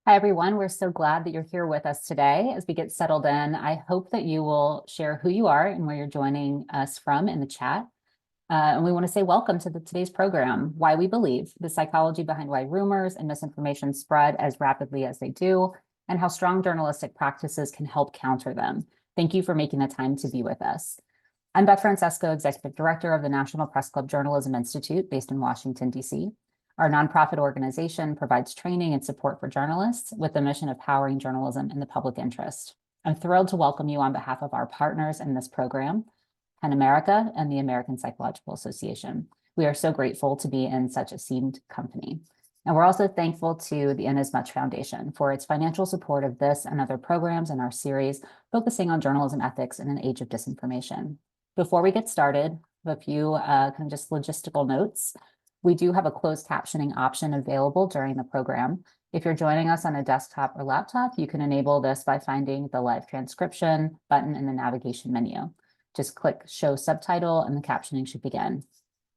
Hi, everyone. We're so glad that you're here with us today as we get settled in. I hope that you will share who you are and where you're joining us from in the chat. And we want to say welcome to today's program, Why We Believe, the psychology behind why rumors and misinformation spread as rapidly as they do, and how strong journalistic practices can help counter them. Thank you for making the time to be with us. I'm Beth Francesco, Executive Director of the National Press Club Journalism Institute based in Washington, D.C. Our nonprofit organization provides training and support for journalists with the mission of powering journalism in the public interest. I'm thrilled to welcome you on behalf of our partners in this program, PEN America and the American Psychological Association. We are so grateful to be in such esteemed company. And we're also thankful to the Inasmuch Foundation for its financial support of this and other programs in our series focusing on journalism ethics in an age of disinformation. Before we get started, a few kind of just logistical notes. We do have a closed captioning option available during the program. If you're joining us on a desktop or laptop, you can enable this by finding the live transcription button in the navigation menu. Just click show subtitle and the captioning should begin.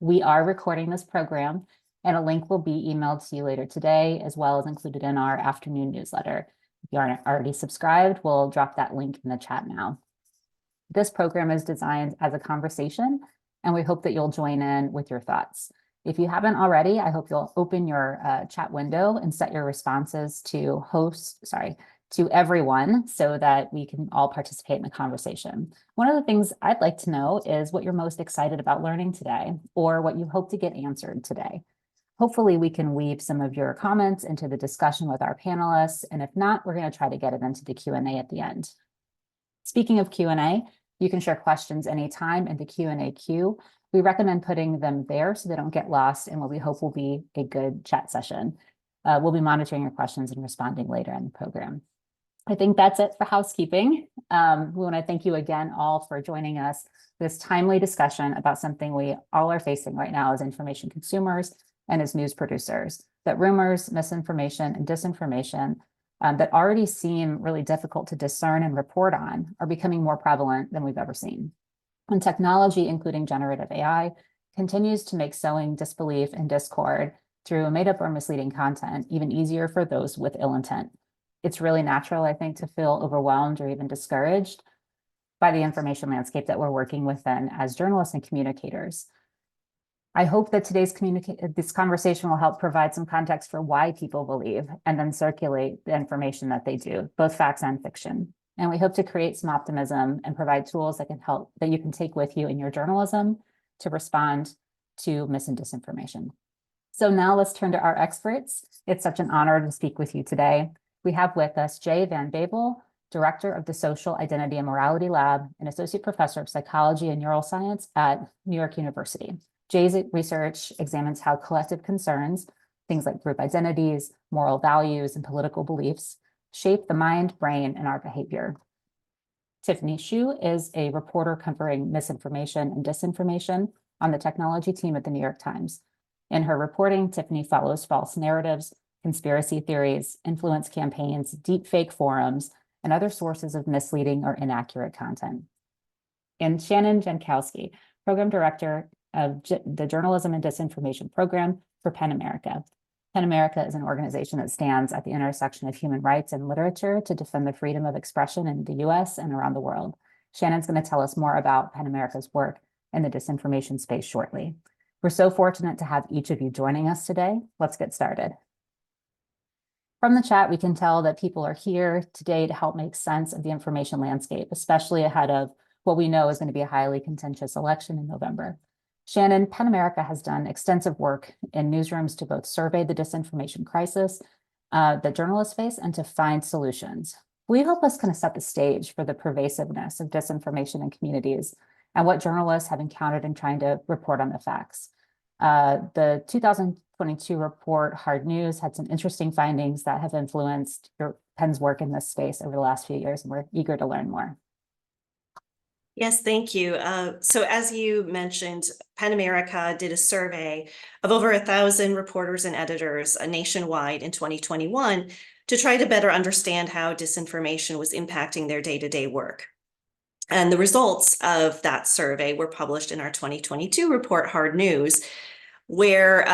We are recording this program and a link will be emailed to you later today, as well as included in our afternoon newsletter. If you aren't already subscribed, we'll drop that link in the chat now. This program is designed as a conversation, and we hope that you'll join in with your thoughts. If you haven't already, I hope you'll open your chat window and set your responses to everyone so that we can all participate in the conversation. One of the things I'd like to know is what you're most excited about learning today or what you hope to get answered today. Hopefully we can weave some of your comments into the discussion with our panelists, and if not, we're going to try to get it into the Q&A at the end. Speaking of Q&A, you can share questions anytime in the Q&A queue. We recommend putting them there so they don't get lost in what we hope will be a good chat session. We'll be monitoring your questions and responding later in the program. I think that's it for housekeeping. We want to thank you again all for joining us for this timely discussion about something we all are facing right now as information consumers and as news producers, that rumors, misinformation, and disinformation that already seem really difficult to discern and report on are becoming more prevalent than we've ever seen. And technology, including generative AI, continues to make sowing disbelief and discord through made-up or misleading content even easier for those with ill intent. It's really natural, I think, to feel overwhelmed or even discouraged by the information landscape that we're working within as journalists and communicators. I hope that this conversation will help provide some context for why people believe and then circulate the information that they do, both facts and fiction. And we hope to create some optimism and provide tools that can help, that you can take with you in your journalism to respond to mis and disinformation. So now let's turn to our experts. It's such an honor to speak with you today. We have with us Jay Van Babel, Director of the Social Identity and Morality Lab and Associate Professor of Psychology and Neuroscience at New York University. Jay's research examines how collective concerns, things like group identities, moral values, and political beliefs, shape the mind, brain, and our behavior. Tiffany Hsu is a reporter covering misinformation and disinformation on the technology team at the New York Times. In her reporting, Tiffany follows false narratives, conspiracy theories, influence campaigns, deepfake forums, and other sources of misleading or inaccurate content. And Shannon Jankowski, Program Director of the Journalism and Disinformation Program for PEN America. PEN America is an organization that stands at the intersection of human rights and literature to defend the freedom of expression in the US and around the world. Shannon's going to tell us more about PEN America's work in the disinformation space shortly. We're so fortunate to have each of you joining us today. Let's get started. From the chat, we can tell that people are here today to help make sense of the information landscape, especially ahead of what we know is going to be a highly contentious election in November. Shannon, PEN America has done extensive work in newsrooms to both survey the disinformation crisis that journalists face and to find solutions. Will you help us kind of set the stage for the pervasiveness of disinformation in communities and what journalists have encountered in trying to report on the facts? The 2022 report, Hard News, had some interesting findings that have influenced PEN's work in this space over the last few years, and we're eager to learn more. Yes, thank you. So as you mentioned, PEN America did a survey of over 1,000 reporters and editors nationwide in 2021 to try to better understand how disinformation was impacting their day-to-day work. And the results of that survey were published in our 2022 report, Hard News. where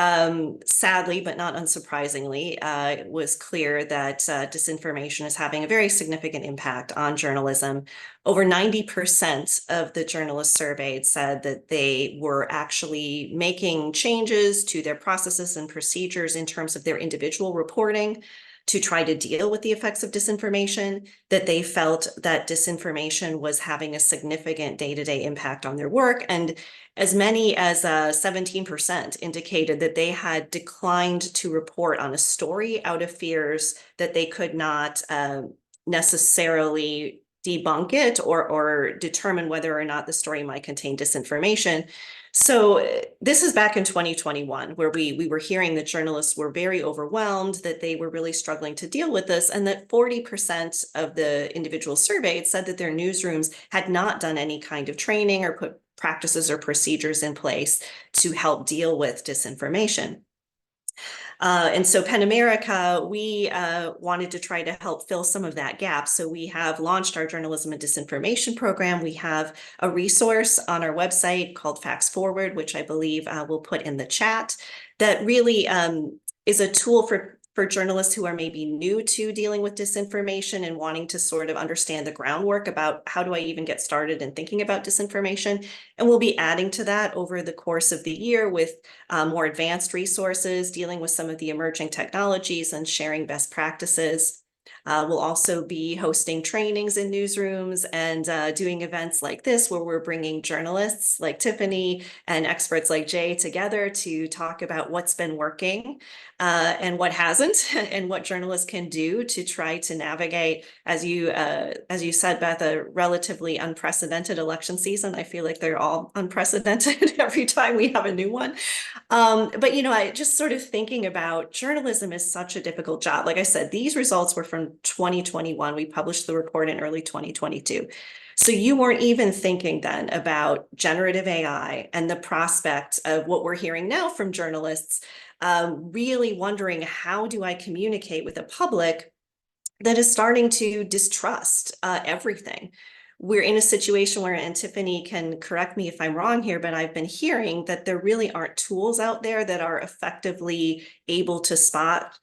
sadly, but not unsurprisingly, it was clear that disinformation is having a very significant impact on journalism. Over 90% of the journalists surveyed said that they were actually making changes to their processes and procedures in terms of their individual reporting to try to deal with the effects of disinformation, that they felt that disinformation was having a significant day-to-day impact on their work. And as many as 17% indicated that they had declined to report on a story out of fears that they could not necessarily debunk it or determine whether or not the story might contain disinformation. So this is back in 2021, where we were hearing that journalists were very overwhelmed, that they were really struggling to deal with this, and that 40% of the individuals surveyed said that their newsrooms had not done any kind of training or put practices or procedures in place to help deal with disinformation. And so PEN America, we wanted to try to help fill some of that gap. So we have launched our journalism and disinformation program. We have a resource on our website called Facts Forward, which I believe we'll put in the chat, that really is a tool for journalists who are maybe new to dealing with disinformation and wanting to sort of understand the groundwork about how do I even get started in thinking about disinformation. And we'll be adding to that over the course of the year with more advanced resources, dealing with some of the emerging technologies and sharing best practices. We'll also be hosting trainings in newsrooms and doing events like this, where we're bringing journalists like Tiffany and experts like Jay together to talk about what's been working and what hasn't, and what journalists can do to try to navigate, as you said, Beth, a relatively unprecedented election season. I feel like they're all unprecedented every time we have a new one. But I just sort of thinking about journalism is such a difficult job. Like I said, these results were from 2021. We published the report in early 2022. So you weren't even thinking then about generative AI and the prospect of what we're hearing now from journalists, really wondering, how do I communicate with a public that is starting to distrust everything? We're in a situation where, and Tiffany can correct me if I'm wrong here, but I've been hearing that there really aren't tools out there that are effectively able to spot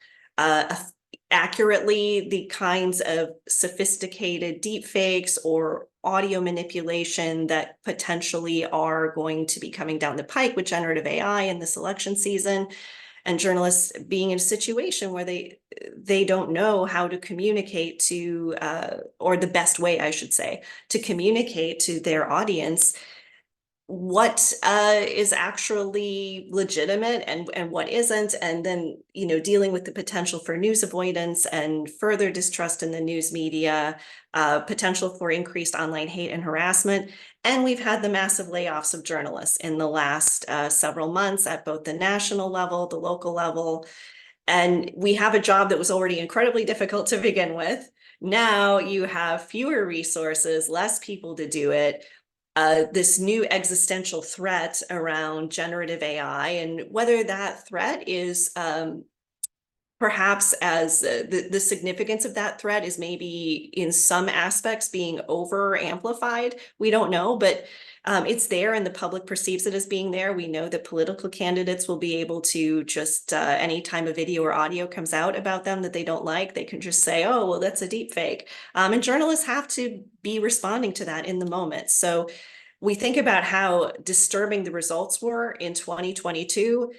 accurately the kinds of sophisticated deepfakes or audio manipulation that potentially are going to be coming down the pike with generative AI in this election season. And journalists being in a situation where they don't know how to communicate to, or the best way, I should say, to communicate to their audience what is actually legitimate and what isn't, and then dealing with the potential for news avoidance and further distrust in the news media, potential for increased online hate and harassment. And we've had the massive layoffs of journalists in the last several months at both the national level, the local level. And we have a job that was already incredibly difficult to begin with. Now you have fewer resources, less people to do it. This new existential threat around generative AI, and whether that threat is perhaps as the significance of that threat is maybe in some aspects being over amplified. We don't know, but it's there and the public perceives it as being there. We know that political candidates will be able to just, anytime a video or audio comes out about them that they don't like, they can just say, oh, well, that's a deep fake. And journalists have to be responding to that in the moment. So we think about how disturbing the results were in 2022.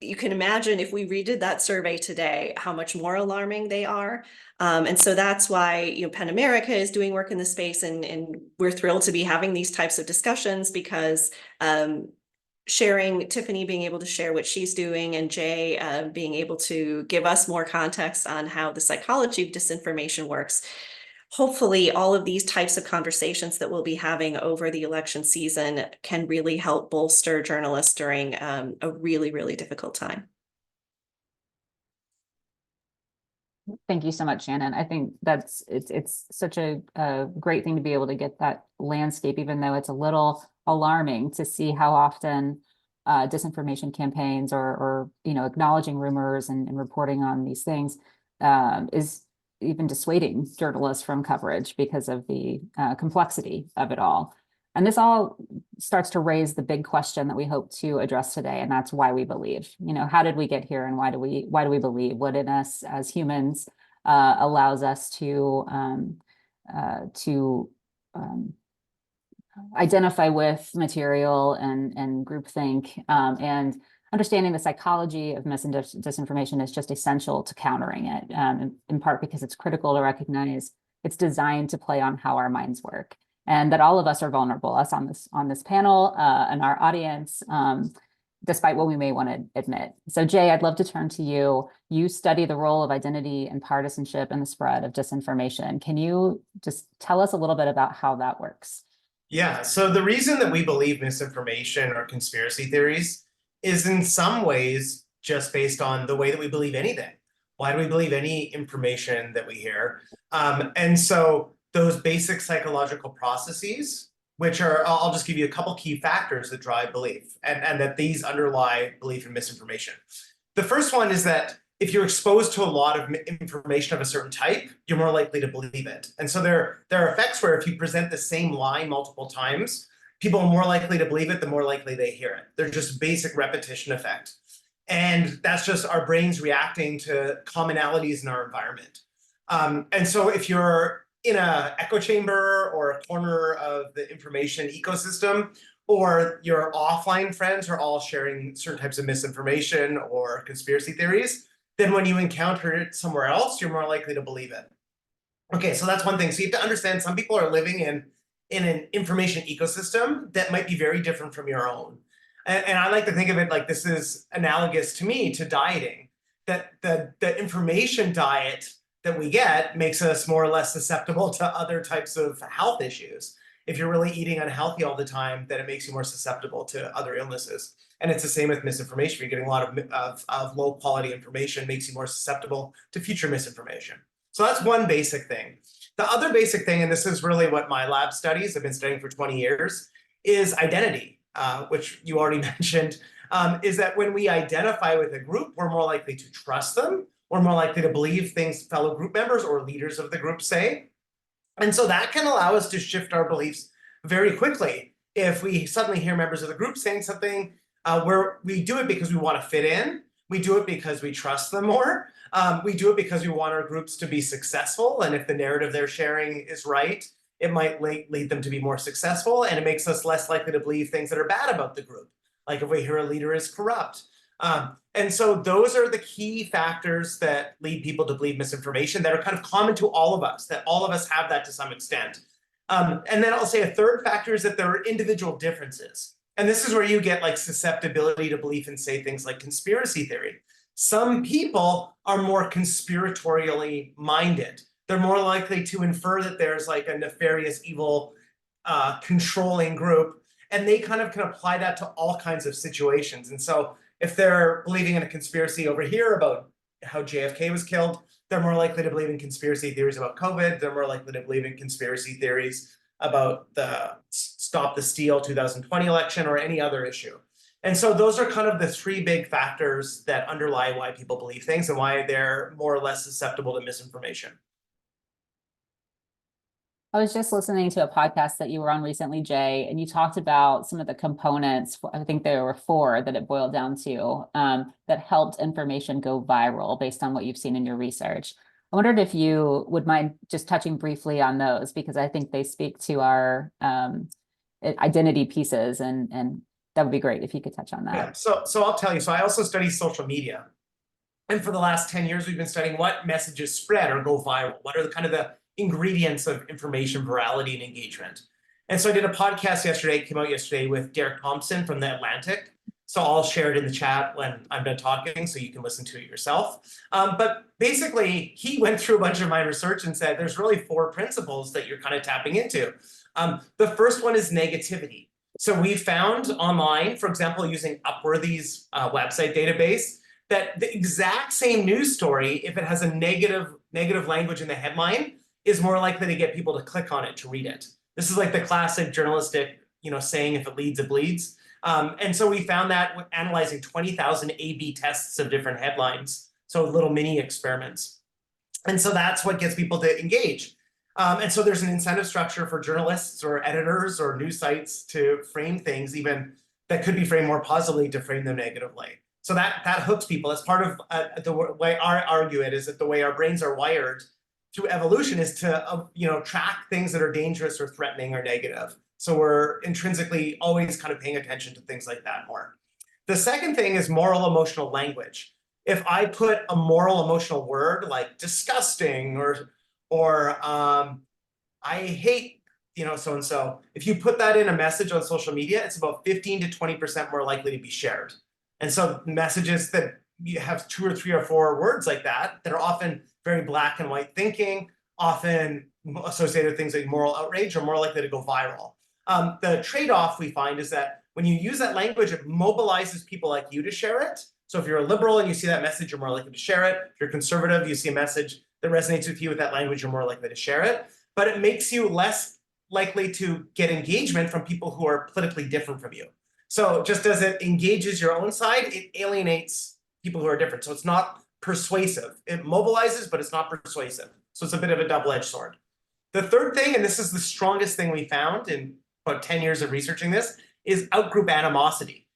You can imagine if we redid that survey today, how much more alarming they are. And so that's why PEN America is doing work in the space, and we're thrilled to be having these types of discussions, because sharing, Tiffany being able to share what she's doing, and Jay being able to give us more context on how the psychology of disinformation works. Hopefully all of these types of conversations that we'll be having over the election season can really help bolster journalists during a really, really difficult time. Thank you so much, Shannon. I think it's such a great thing to be able to get that landscape, even though it's a little alarming to see how often disinformation campaigns or acknowledging rumors and reporting on these things is even dissuading journalists from coverage because of the complexity of it all. And this all starts to raise the big question that we hope to address today, and that's why we believe. How did we get here, and why do we believe? What in us as humans allows us to identify with material and groupthink, and understanding the psychology of mis and disinformation is just essential to countering it, in part because it's critical to recognize it's designed to play on how our minds work, and that all of us are vulnerable, us on this panel, and our audience, despite what we may want to admit. So Jay, I'd love to turn to you. You study the role of identity and partisanship in the spread of disinformation. Can you just tell us a little bit about how that works? Yeah, so the reason that we believe misinformation or conspiracy theories is in some ways just based on the way that we believe anything. Why do we believe any information that we hear? And so those basic psychological processes, which are, I'll just give you a couple key factors that drive belief, and that these underlie belief in misinformation. The first one is that if you're exposed to a lot of information of a certain type, you're more likely to believe it. And so there are effects where if you present the same line multiple times, people are more likely to believe it, the more likely they hear it. There's just basic repetition effect. And that's just our brains reacting to commonalities in our environment. And so if you're in an echo chamber or a corner of the information ecosystem, or your offline friends are all sharing certain types of misinformation or conspiracy theories, then when you encounter it somewhere else, you're more likely to believe it. Okay, so that's one thing. So you have to understand some people are living in an information ecosystem that might be very different from your own. And I like to think of it like this is analogous to me to dieting, that the information diet that we get makes us more or less susceptible to other types of health issues. If you're really eating unhealthy all the time, then it makes you more susceptible to other illnesses. And it's the same with misinformation. You're getting a lot of low quality information, makes you more susceptible to future misinformation. So that's one basic thing. The other basic thing, and this is really what my lab studies, I've been studying for 20 years, is identity, which you already mentioned, is that when we identify with a group, we're more likely to trust them. We're more likely to believe things fellow group members or leaders of the group say. And so that can allow us to shift our beliefs very quickly. If we suddenly hear members of the group saying something, where we do it because we want to fit in, we do it because we trust them more, we do it because we want our groups to be successful, and if the narrative they're sharing is right, it might lead them to be more successful, and it makes us less likely to believe things that are bad about the group, like if we hear a leader is corrupt. And so those are the key factors that lead people to believe misinformation that are kind of common to all of us, that all of us have that to some extent. And then I'll say a third factor is that there are individual differences. And this is where you get like susceptibility to belief in, say, things like conspiracy theory. Some people are more conspiratorially minded. They're more likely to infer that there's like a nefarious, evil, controlling group, and they kind of can apply that to all kinds of situations. And so if they're believing in a conspiracy over here about how JFK was killed, they're more likely to believe in conspiracy theories about COVID. They're more likely to believe in conspiracy theories about the Stop the Steal 2020 election or any other issue. And so those are kind of the three big factors that underlie why people believe things and why they're more or less susceptible to misinformation. I was just listening to a podcast that you were on recently, Jay, and you talked about some of the components, I think there were 4 that it boiled down to, that helped information go viral based on what you've seen in your research. I wondered if you would mind just touching briefly on those, because I think they speak to our identity pieces, and that would be great if you could touch on that. Yeah, so I'll tell you, so I also study social media. And for the last 10 years, we've been studying what messages spread or go viral. What are the kind of the ingredients of information virality and engagement? And so I did a podcast yesterday, came out yesterday, with Derek Thompson from The Atlantic. So I'll share it in the chat when I'm done talking so you can listen to it yourself. But basically, he went through a bunch of my research and said there's really 4 principles that you're kind of tapping into. The first one is negativity. So we found online, for example, using Upworthy's website database, that the exact same news story, if it has a negative language in the headline, is more likely to get people to click on it to read it. This is like the classic journalistic, saying, if it leads, it bleeds. And so we found that analyzing 20,000 A/B tests of different headlines, so little mini experiments. And so that's what gets people to engage. And so there's an incentive structure for journalists or editors or news sites to frame things even that could be framed more positively to frame them negatively. So that hooks people. That's part of the way I argue it is that the way our brains are wired through evolution is to track things that are dangerous or threatening or negative. So we're intrinsically always kind of paying attention to things like that more. The second thing is moral emotional language. If I put a moral emotional word like disgusting or I hate so and so, if you put that in a message on social media, it's about 15 to 20% more likely to be shared. And so messages that you have 2 or 3 or 4 words like that are often very black and white thinking, often associated with things like moral outrage, are more likely to go viral. The trade-off we find is that when you use that language, it mobilizes people like you to share it. So if you're a liberal and you see that message, you're more likely to share it. If you're conservative, you see a message that resonates with you with that language, you're more likely to share it. But it makes you less likely to get engagement from people who are politically different from you. So just as it engages your own side, it alienates people who are different. So it's not persuasive. It mobilizes, but it's not persuasive. So it's a bit of a double-edged sword. The third thing, and this is the strongest thing we found in about 10 years of researching this, is outgroup animosity.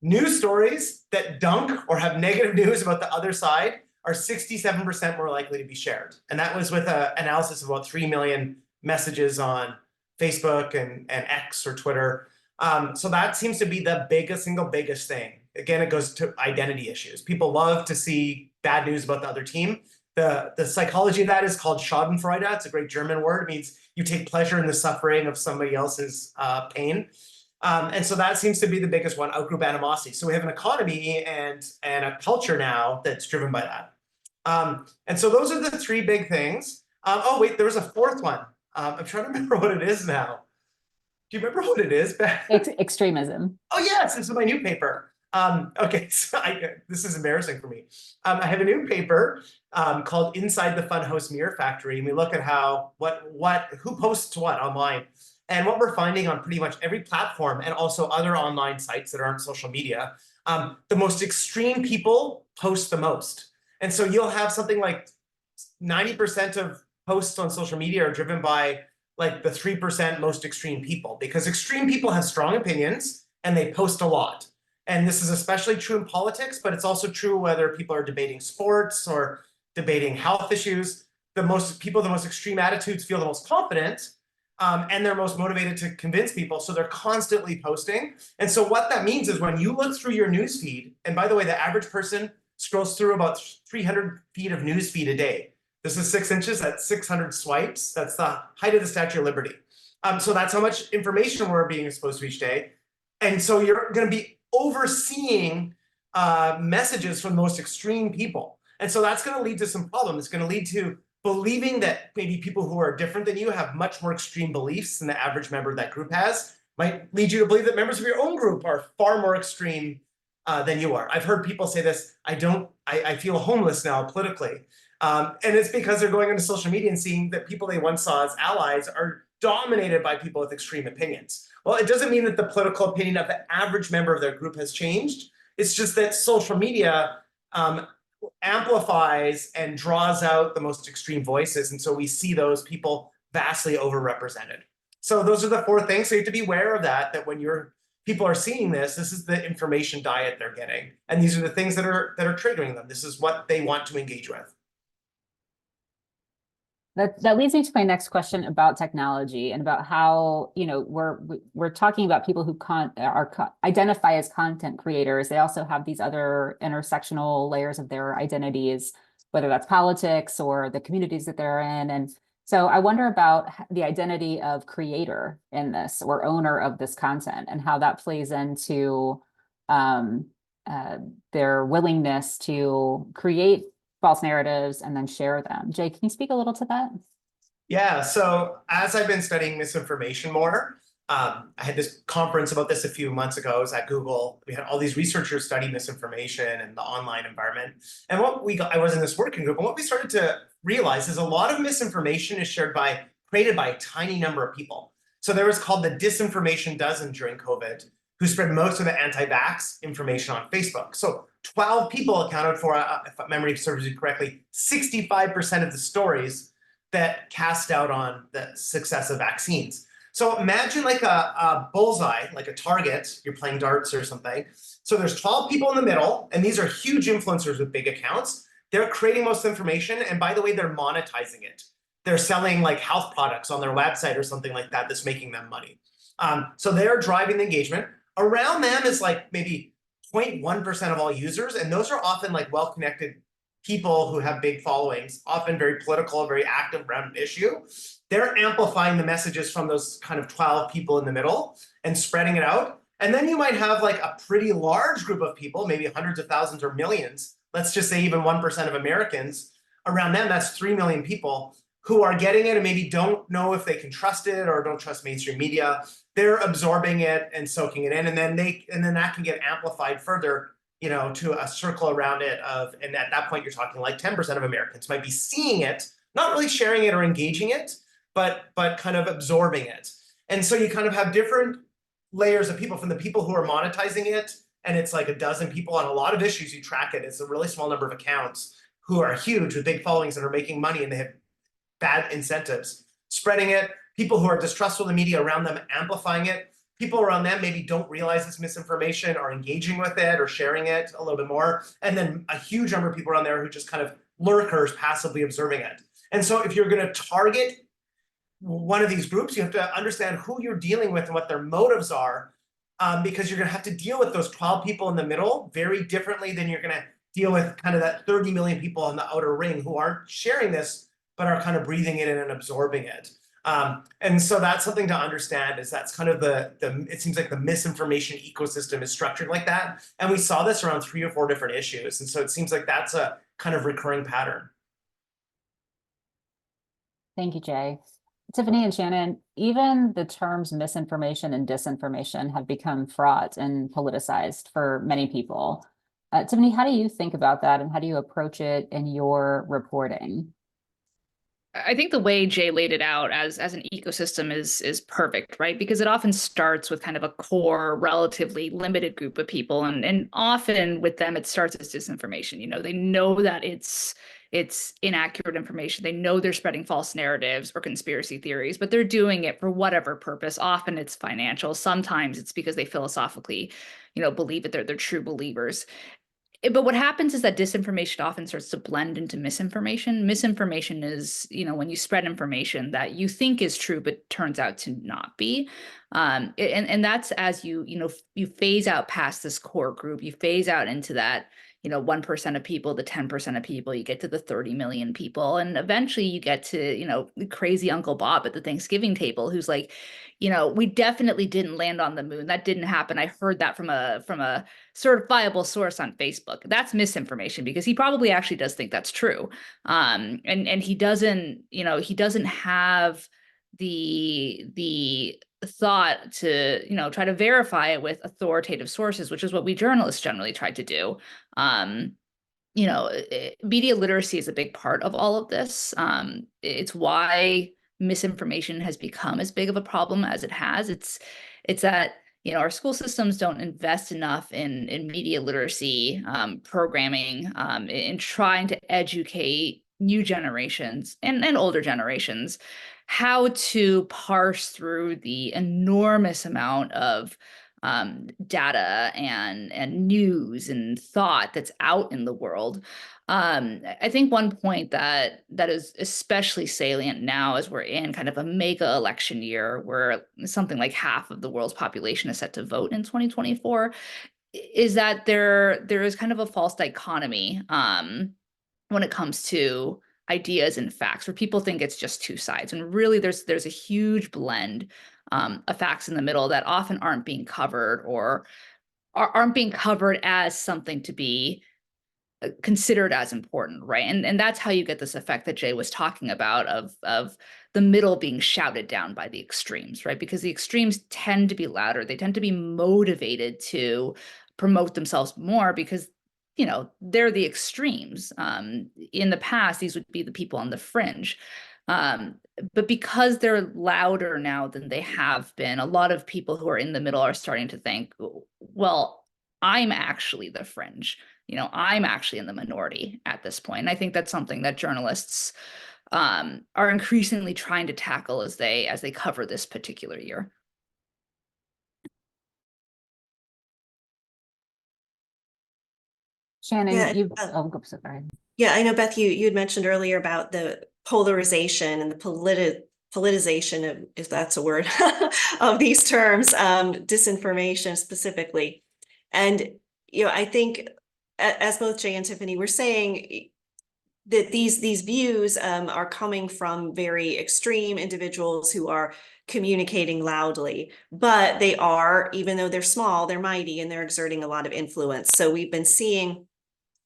News stories that dunk or have negative news about the other side are 67% more likely to be shared. And that was with an analysis of about 3 million messages on Facebook and X or Twitter. So that seems to be the single biggest thing. Again, it goes to identity issues. People love to see bad news about the other team. The psychology of that is called Schadenfreude. It's a great German word. It means you take pleasure in the suffering of somebody else's pain. And so that seems to be the biggest one, outgroup animosity. So we have an economy and a culture now that's driven by that. And so those are the 3 big things. Oh, wait, there was a 4th one. I'm trying to remember what it is now. Do you remember what it is, Beth? Extremism. Oh, yes, this is my new paper. Okay, so this is embarrassing for me. I have a new paper called Inside the Funhouse Mirror Factory, and we look at who posts what online. And what we're finding on pretty much every platform and also other online sites that aren't social media, the most extreme people post the most. And so you'll have something like 90% of posts on social media are driven by like the 3% most extreme people, because extreme people have strong opinions and they post a lot. And this is especially true in politics, but it's also true whether people are debating sports or debating health issues. The most extreme attitudes feel the most confident, and they're most motivated to convince people. So they're constantly posting. And so what that means is when you look through your news feed, and by the way, the average person scrolls through about 300 feet of news feed a day. This is 6 inches, that's 600 swipes. That's the height of the Statue of Liberty. So that's how much information we're being exposed to each day. And so you're going to be overseeing messages from the most extreme people. And so that's going to lead to some problems. It's going to lead to believing that maybe people who are different than you have much more extreme beliefs than the average member of that group has. Might lead you to believe that members of your own group are far more extreme than you are. I've heard people say this, I feel homeless now politically. And it's because they're going into social media and seeing that people they once saw as allies are dominated by people with extreme opinions. Well, it doesn't mean that the political opinion of the average member of their group has changed. It's just that social media amplifies and draws out the most extreme voices. And so we see those people vastly overrepresented. So those are the 4 things. So you have to be aware of that when people are seeing this is the information diet they're getting. And these are the things that are triggering them. This is what they want to engage with. That leads me to my next question about technology and about how, we're talking about people who identify as content creators. They also have these other intersectional layers of their identities, whether that's politics or the communities that they're in. And so I wonder about the identity of creator in this, or owner of this content, and how that plays into their willingness to create false narratives and then share them. Jay, can you speak a little to that? Yeah, so as I've been studying misinformation more, I had this conference about this a few months ago. I was at Google. We had all these researchers study misinformation and the online environment. And I was in this working group, and what we started to realize is a lot of misinformation is created by a tiny number of people. So there was called the disinformation dozen during COVID, who spread most of the anti-vax information on Facebook. So 12 people accounted for, if memory serves me correctly, 65% of the stories that cast doubt on the success of vaccines. So imagine like a bullseye, like a target, you're playing darts or something. So there's 12 people in the middle, and these are huge influencers with big accounts. They're creating most information, and by the way, they're monetizing it. They're selling like health products on their website or something like that that's making them money. So they're driving the engagement. Around them is like maybe 0.1% of all users, and those are often like well-connected people who have big followings, often very political, very active around an issue. They're amplifying the messages from those kind of 12 people in the middle and spreading it out. And then you might have like a pretty large group of people, maybe hundreds of thousands or millions, let's just say even 1% of Americans. Around them, that's 3 million people who are getting it and maybe don't know if they can trust it or don't trust mainstream media. They're absorbing it and soaking it in, and then that can get amplified further, you know, to a circle around it of, and at that point you're talking like 10% of Americans might be seeing it, not really sharing it or engaging it, but kind of absorbing it. And so you kind of have different layers of people, from the people who are monetizing it, and it's like a dozen people on a lot of issues, you track it, it's a really small number of accounts who are huge with big followings and are making money and they have bad incentives, spreading it, people who are distrustful of the media around them amplifying it, people around them maybe don't realize it's misinformation, are engaging with it or sharing it a little bit more, and then a huge number of people around there who just kind of lurkers passively observing it. And so if you're going to target one of these groups, you have to understand who you're dealing with and what their motives are, because you're going to have to deal with those 12 people in the middle very differently than you're going to deal with kind of that 30 million people on the outer ring who aren't sharing this, but are kind of breathing it in and absorbing it. And so that's something to understand, is that's kind of it seems like the misinformation ecosystem is structured like that. And we saw this around 3 or 4 different issues. And so it seems like that's a kind of recurring pattern. Thank you, Jay. Tiffany and Shannon, even the terms misinformation and disinformation have become fraught and politicized for many people. Tiffany, how do you think about that, and how do you approach it in your reporting? I think the way Jay laid it out as an ecosystem is perfect, right? Because it often starts with kind of a core, relatively limited group of people, and often with them it starts as disinformation. You know, they know that it's inaccurate information. They know they're spreading false narratives or conspiracy theories, but they're doing it for whatever purpose. Often it's financial. Sometimes it's because they philosophically, you know, believe it. They're true believers. But what happens is that disinformation often starts to blend into misinformation. Misinformation is, you know, when you spread information that you think is true, but turns out to not be. And that's as you phase out past this core group, you phase out into that, 1% of people, the 10% of people, you get to the 30 million people. And eventually you get to, crazy Uncle Bob at the Thanksgiving table, who's like, we definitely didn't land on the moon. That didn't happen. I heard that from a certifiable source on Facebook. That's misinformation, because he probably actually does think that's true. And he doesn't have the thought to try to verify it with authoritative sources, which is what we journalists generally try to do. Media literacy is a big part of all of this. It's why misinformation has become as big of a problem as it has. It's that our school systems don't invest enough in media literacy programming, in trying to educate new generations and older generations how to parse through the enormous amount of data and news and thought that's out in the world. I think one point that is especially salient now, as we're in kind of a mega election year where something like half of the world's population is set to vote in 2024, is that there is kind of a false dichotomy when it comes to ideas and facts, where people think it's just two sides, and really there's a huge blend of facts in the middle that often aren't being covered, or aren't being covered as something to be considered as important, right? And that's how you get this effect that Jay was talking about of the middle being shouted down by the extremes, right? Because the extremes tend to be louder. They tend to be motivated to promote themselves more because they're the extremes. In the past, these would be the people on the fringe. But because they're louder now than they have been, a lot of people who are in the middle are starting to think, well, I'm actually the fringe. I'm actually in the minority at this point. And I think that's something that journalists are increasingly trying to tackle as they cover this particular year. Shannon, Yeah, sorry. Yeah, I know, Beth, you had mentioned earlier about the polarization and the politicization of, if that's a word, of these terms, disinformation specifically. And, I think as both Jay and Tiffany were saying, that these views are coming from very extreme individuals who are communicating loudly, but they are, even though they're small, they're mighty and they're exerting a lot of influence. So we've been seeing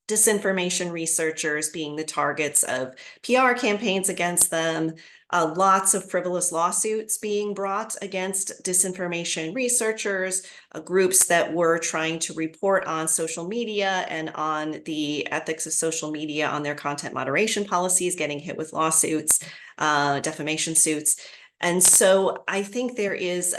disinformation researchers being the targets of PR campaigns against them, lots of frivolous lawsuits being brought against disinformation researchers, groups that were trying to report on social media and on the ethics of social media on their content moderation policies, getting hit with lawsuits, defamation suits. And so I think there is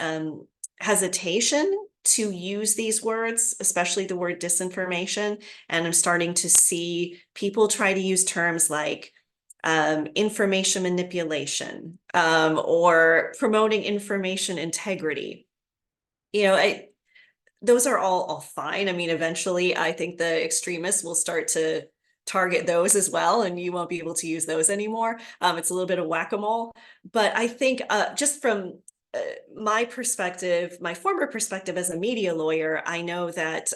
hesitation to use these words, especially the word disinformation. And I'm starting to see people try to use terms like information manipulation or promoting information integrity. Those are all fine. I mean, eventually, I think the extremists will start to target those as well, and you won't be able to use those anymore. It's a little bit of whack-a-mole. But I think just from my perspective, my former perspective as a media lawyer, I know that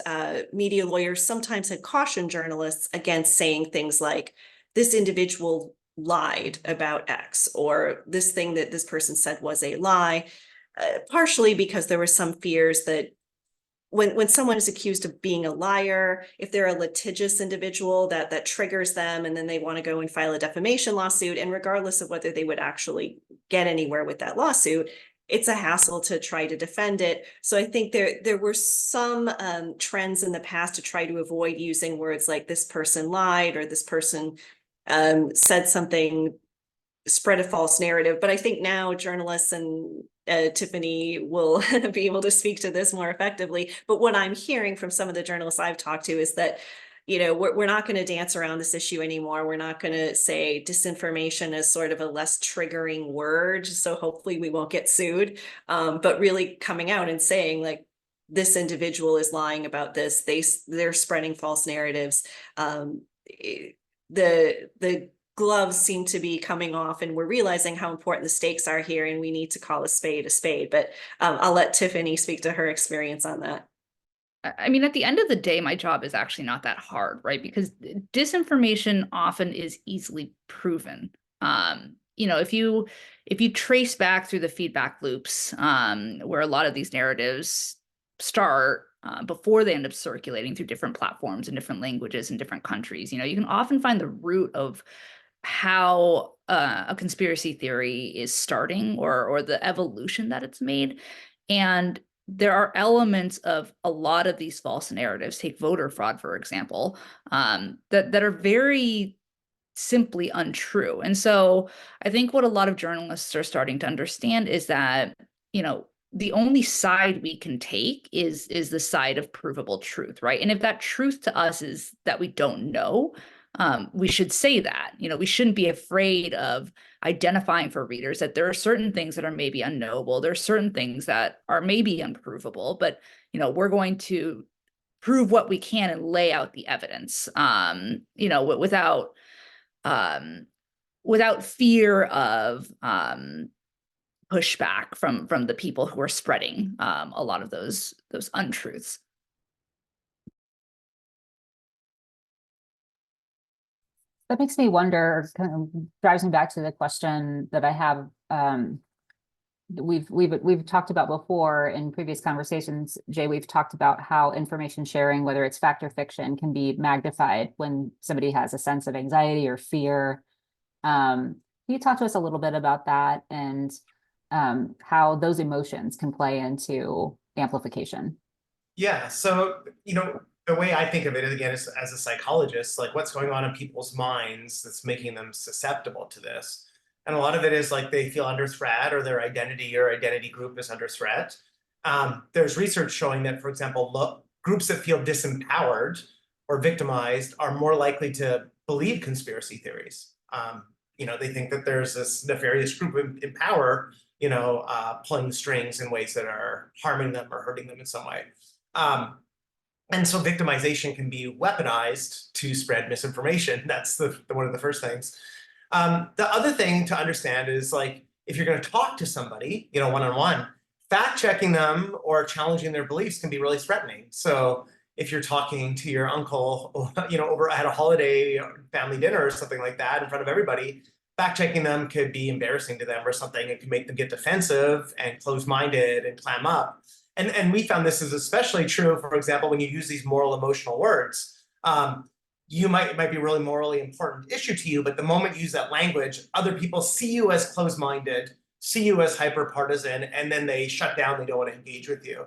media lawyers sometimes had cautioned journalists against saying things like, this individual lied about X, or this thing that this person said was a lie, partially because there were some fears that when someone is accused of being a liar, if they're a litigious individual, that triggers them, and then they want to go and file a defamation lawsuit. And regardless of whether they would actually get anywhere with that lawsuit, it's a hassle to try to defend it. So I think there were some trends in the past to try to avoid using words like this person lied or this person said something, spread a false narrative. But I think now journalists, and Tiffany will be able to speak to this more effectively. But what I'm hearing from some of the journalists I've talked to is that, we're not going to dance around this issue anymore. We're not going to say disinformation as sort of a less triggering word. So hopefully we won't get sued, but really coming out and saying, like, this individual is lying about this. They're spreading false narratives. The gloves seem to be coming off, and we're realizing how important the stakes are here, and we need to call a spade a spade. But I'll let Tiffany speak to her experience on that. I mean, at the end of the day, my job is actually not that hard, right? Because disinformation often is easily proven. If you trace back through the feedback loops, where a lot of these narratives start before they end up circulating through different platforms and different languages in different countries, you can often find the root of how a conspiracy theory is starting, or the evolution that it's made. And there are elements of a lot of these false narratives, take voter fraud, for example, that are very simply untrue. And so I think what a lot of journalists are starting to understand is that, the only side we can take is the side of provable truth, right? And if that truth to us is that we don't know, we should say that. We shouldn't be afraid of identifying for readers that there are certain things that are maybe unknowable. There are certain things that are maybe unprovable, but we're going to prove what we can and lay out the evidence, without fear of pushback from the people who are spreading a lot of those untruths. That makes me wonder, kind of drives me back to the question that I have. We've talked about before in previous conversations, Jay, we've talked about how information sharing, whether it's fact or fiction, can be magnified when somebody has a sense of anxiety or fear. Can you talk to us a little bit about that, and how those emotions can play into amplification? Yeah, so, the way I think of it, again, is as a psychologist, like, what's going on in people's minds that's making them susceptible to this. And a lot of it is like they feel under threat, or their identity or identity group is under threat. There's research showing that, for example, groups that feel disempowered or victimized are more likely to believe conspiracy theories. They think that there's this nefarious group in power, pulling the strings in ways that are harming them or hurting them in some way. And so victimization can be weaponized to spread misinformation. That's one of the first things. The other thing to understand is, like, if you're going to talk to somebody, one-on-one, fact checking them or challenging their beliefs can be really threatening. So if you're talking to your uncle, over at a holiday or family dinner or something like that in front of everybody, fact checking them could be embarrassing to them or something. It can make them get defensive and closed-minded and clam up. And we found this is especially true, for example, when you use these moral emotional words. It might be a really morally important issue to you, but the moment you use that language, other people see you as closed-minded, see you as hyper-partisan, and then they shut down, they don't want to engage with you.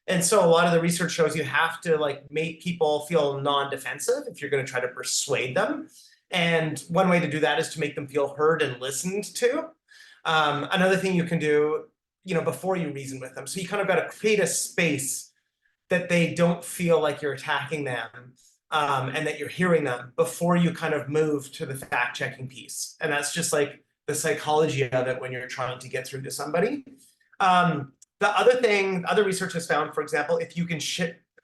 And so a lot of the research shows you have to make people feel non-defensive if you're going to try to persuade them. And one way to do that is to make them feel heard and listened to. Another thing you can do, before you reason with them. So you kind of got to create a space that they don't feel like you're attacking them, and that you're hearing them before you kind of move to the fact-checking piece. And that's just like the psychology of it when you're trying to get through to somebody. The other thing, other research has found, for example, if you can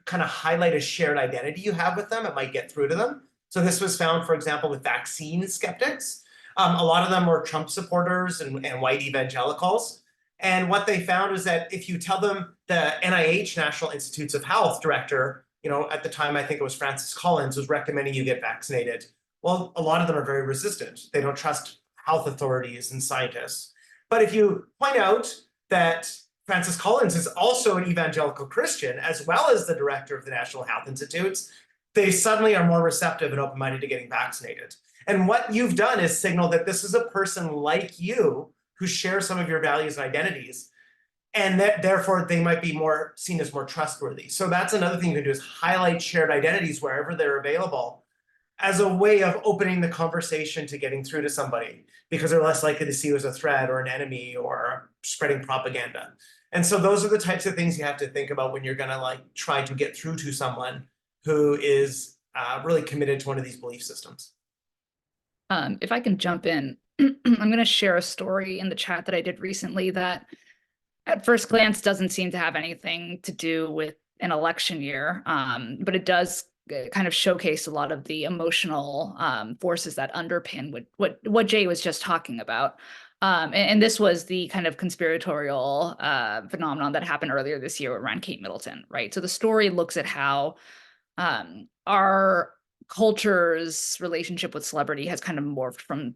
kind of highlight a shared identity you have with them, it might get through to them. So this was found, for example, with vaccine skeptics. A lot of them were Trump supporters and white evangelicals. And what they found is that if you tell them the NIH, National Institutes of Health director, at the time, I think it was Francis Collins, was recommending you get vaccinated. Well, a lot of them are very resistant. They don't trust health authorities and scientists. But if you point out that Francis Collins is also an evangelical Christian, as well as the director of the National Health Institutes, they suddenly are more receptive and open-minded to getting vaccinated. And what you've done is signal that this is a person like you who share some of your values and identities, and that therefore they might be seen as more trustworthy. So that's another thing you can do, is highlight shared identities wherever they're available as a way of opening the conversation to getting through to somebody, because they're less likely to see you as a threat or an enemy or spreading propaganda. And so those are the types of things you have to think about when you're going to try to get through to someone who is really committed to one of these belief systems. If I can jump in, I'm going to share a story in the chat that I did recently that at first glance doesn't seem to have anything to do with an election year, but it does kind of showcase a lot of the emotional forces that underpin what Jay was just talking about. And this was the kind of conspiratorial phenomenon that happened earlier this year around Kate Middleton, right? So the story looks at how our culture's relationship with celebrity has kind of morphed from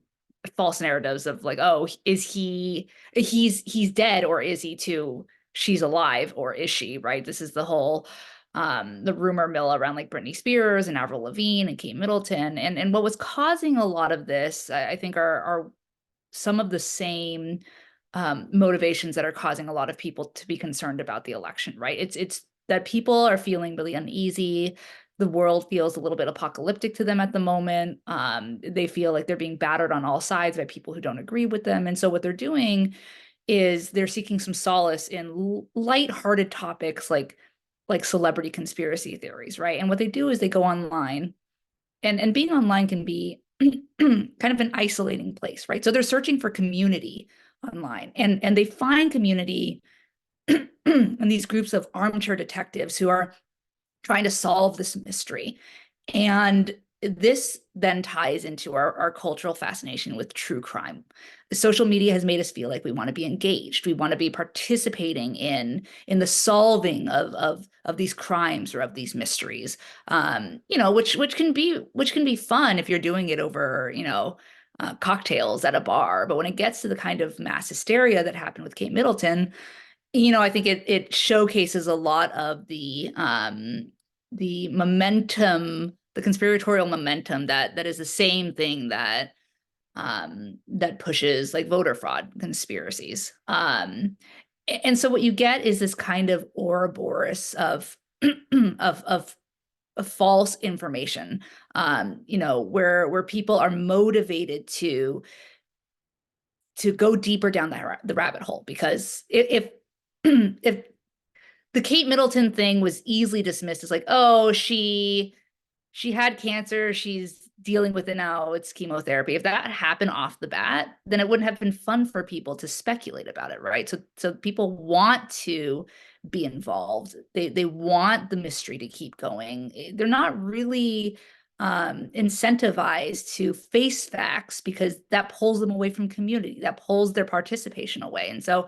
false narratives of oh, is he's dead, or is he too, she's alive, or is she, right? This is the whole the rumor mill around Britney Spears and Avril Lavigne and Kate Middleton. And what was causing a lot of this, I think, are some of the same motivations that are causing a lot of people to be concerned about the election, right? It's that people are feeling really uneasy. The world feels a little bit apocalyptic to them at the moment. They feel like they're being battered on all sides by people who don't agree with them. And so what they're doing is they're seeking some solace in lighthearted topics like celebrity conspiracy theories, right? And what they do is they go online, and being online can be kind of an isolating place, right? So they're searching for community online, and they find community in these groups of armchair detectives who are trying to solve this mystery. And this then ties into our cultural fascination with true crime. Social media has made us feel like we want to be engaged. We want to be participating in the solving of these crimes or of these mysteries. Which can be fun if you're doing it over, cocktails at a bar. But when it gets to the kind of mass hysteria that happened with Kate Middleton, I think it showcases a lot of the momentum, the conspiratorial momentum that is the same thing that pushes voter fraud conspiracies. And so what you get is this kind of Ouroboros of of false information, where people are motivated to go deeper down the rabbit hole, because if the Kate Middleton thing was easily dismissed as oh, she had cancer, she's dealing with it now, it's chemotherapy. If that happened off the bat, then it wouldn't have been fun for people to speculate about it, right? So people want to be involved. They want the mystery to keep going. They're not really incentivized to face facts because that pulls them away from community, that pulls their participation away. And so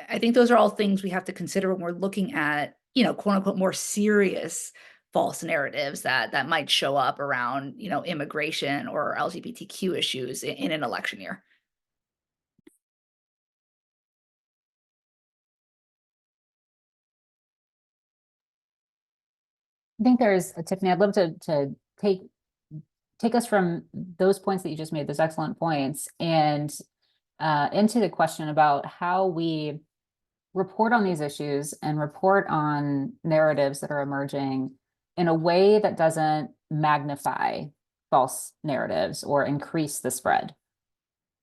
I think those are all things we have to consider when we're looking at, you know, quote unquote, more serious false narratives that might show up around, you know, immigration or LGBTQ issues in an election year. I think there's, Tiffany, I'd love to take us from those points that you just made, those excellent points, and into the question about how we report on these issues and report on narratives that are emerging in a way that doesn't magnify false narratives or increase the spread.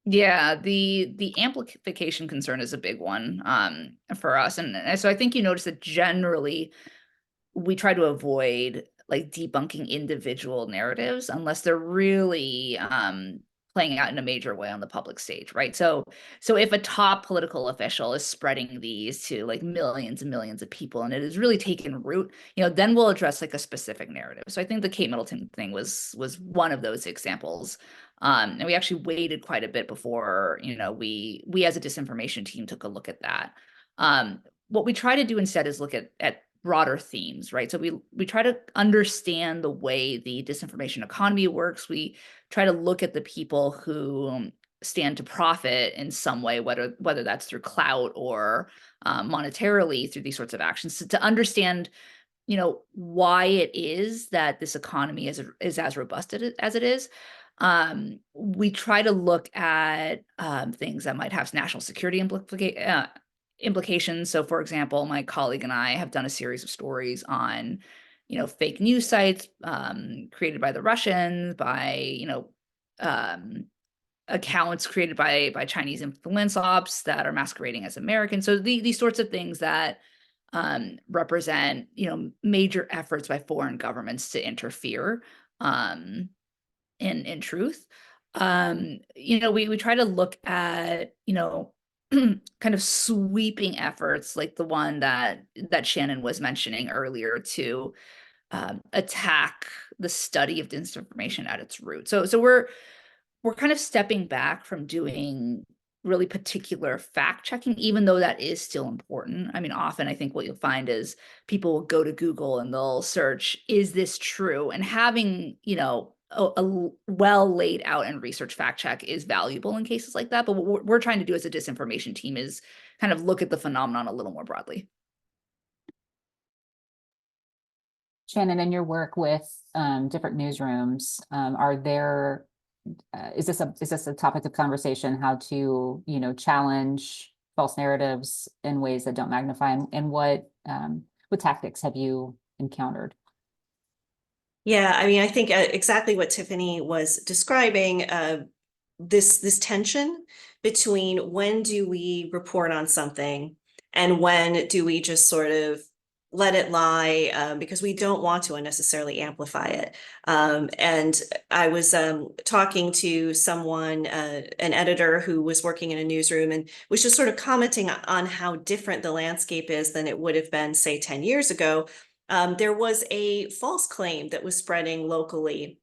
Yeah, the amplification concern is a big one for us. And so I think you notice that generally we try to avoid like debunking individual narratives unless they're really playing out in a major way on the public stage, right? So if a top political official is spreading these to like millions and millions of people and it has really taken root, you know, then we'll address like a specific narrative. So I think the Kate Middleton thing was one of those examples. And we actually waited quite a bit before, you know, we as a disinformation team took a look at that. What we try to do instead is look at broader themes, right? So we try to understand the way the disinformation economy works. We try to look at the people who stand to profit in some way, whether that's through clout or monetarily through these sorts of actions, to understand, you know, why it is that this economy is as robust as it is. We try to look at things that might have national security implications. So, for example, my colleague and I have done a series of stories on, you know, fake news sites created by the Russians, by, you know, accounts created by Chinese influence ops that are masquerading as American. So these sorts of things that represent, you know, major efforts by foreign governments to interfere in truth. You know, we try to look at, you know, kind of sweeping efforts like the one that Shannon was mentioning earlier to attack the study of disinformation at its root. So we're kind of stepping back from doing really particular fact checking, even though that is still important. I mean, often I think what you'll find is people will go to Google and they'll search, is this true? And having, you know, a well laid out and research fact check is valuable in cases like that. But what we're trying to do as a disinformation team is kind of look at the phenomenon a little more broadly. Shannon, in your work with different newsrooms, are there is this a topic of conversation, how to, you know, challenge false narratives in ways that don't magnify, and what tactics have you encountered? Yeah, I mean, I think exactly what Tiffany was describing, this tension between when do we report on something and when do we just sort of let it lie because we don't want to unnecessarily amplify it. And I was talking to someone, an editor who was working in a newsroom, and was just sort of commenting on how different the landscape is than it would have been, say, 10 years ago. There was a false claim that was spreading locally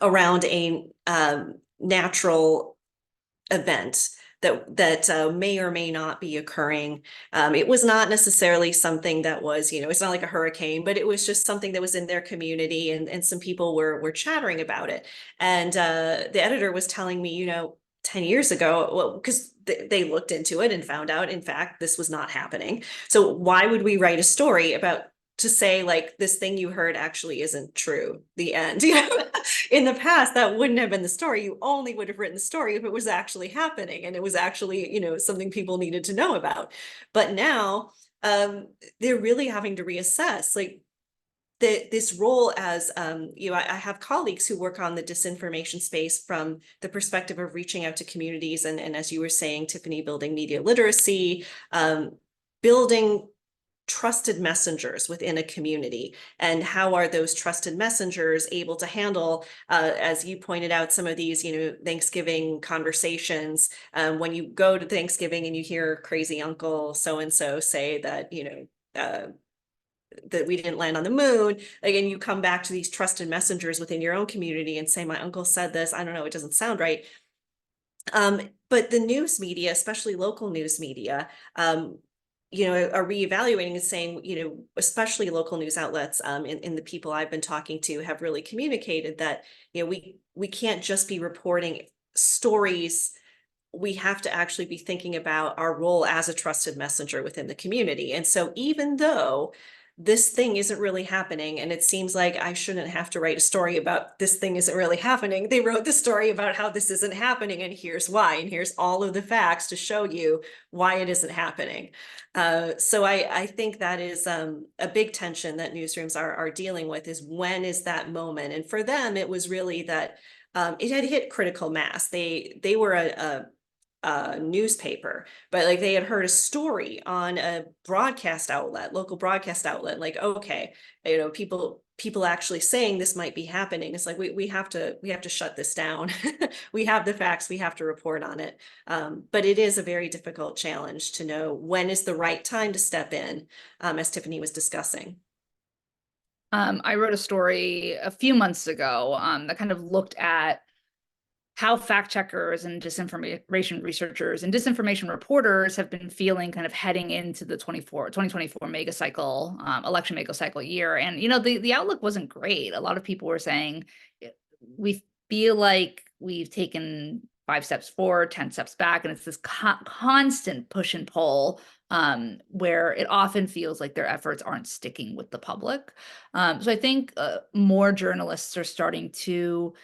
around a natural event that may or may not be occurring. It was not necessarily something that was, you know, it's not like a hurricane, but it was just something that was in their community, and some people were chattering about it. And the editor was telling me, you know, 10 years ago, well, because they looked into it and found out, in fact, this was not happening. So why would we write a story about to say like this thing you heard actually isn't true, the end? You know, in the past that wouldn't have been the story. You only would have written the story if it was actually happening and it was actually, you know, something people needed to know about. But now they're really having to reassess like this role as you know, I have colleagues who work on the disinformation space from the perspective of reaching out to communities, and as you were saying, Tiffany, building media literacy, building trusted messengers within a community, and how are those trusted messengers able to handle, as you pointed out, some of these, Thanksgiving conversations. When you go to Thanksgiving and you hear crazy uncle so-and-so say that, that we didn't land on the moon, again, you come back to these trusted messengers within your own community and say, my uncle said this, I don't know, it doesn't sound right. But the news media, especially local news media, are reevaluating and saying, especially local news outlets, and the people I've been talking to have really communicated that, we can't just be reporting stories. We have to actually be thinking about our role as a trusted messenger within the community. And so even though this thing isn't really happening, and it seems like I shouldn't have to write a story about this thing isn't really happening, they wrote the story about how this isn't happening, and here's why, and here's all of the facts to show you why it isn't happening. So I think that is a big tension that newsrooms are dealing with, is when is that moment? And for them, it was really that it had hit critical mass. They were a newspaper, but like they had heard a story on a local broadcast outlet, like, okay, people actually saying this might be happening. It's like, we have to shut this down. We have the facts, we have to report on it. But it is a very difficult challenge to know when is the right time to step in, as Tiffany was discussing. I wrote a story a few months ago that kind of looked at how fact checkers and disinformation researchers and disinformation reporters have been feeling kind of heading into the 2024 mega cycle, election mega cycle year. And, the outlook wasn't great. A lot of people were saying, we feel like we've taken 5 steps forward, 10 steps back. And it's this constant push and pull where it often feels like their efforts aren't sticking with the public. So I think more journalists are starting to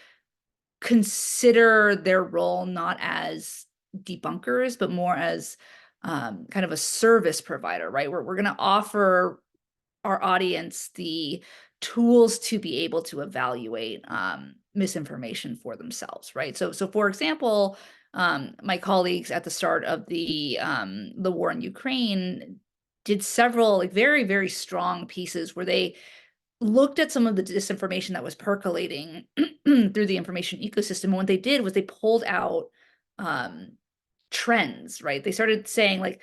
consider their role not as debunkers, but more as kind of a service provider, right? We're going to offer our audience the tools to be able to evaluate misinformation for themselves, right? So for example, my colleagues at the start of the war in Ukraine did several very, very strong pieces where they looked at some of the disinformation that was percolating through the information ecosystem. And what they did was they pulled out trends, right? They started saying, like,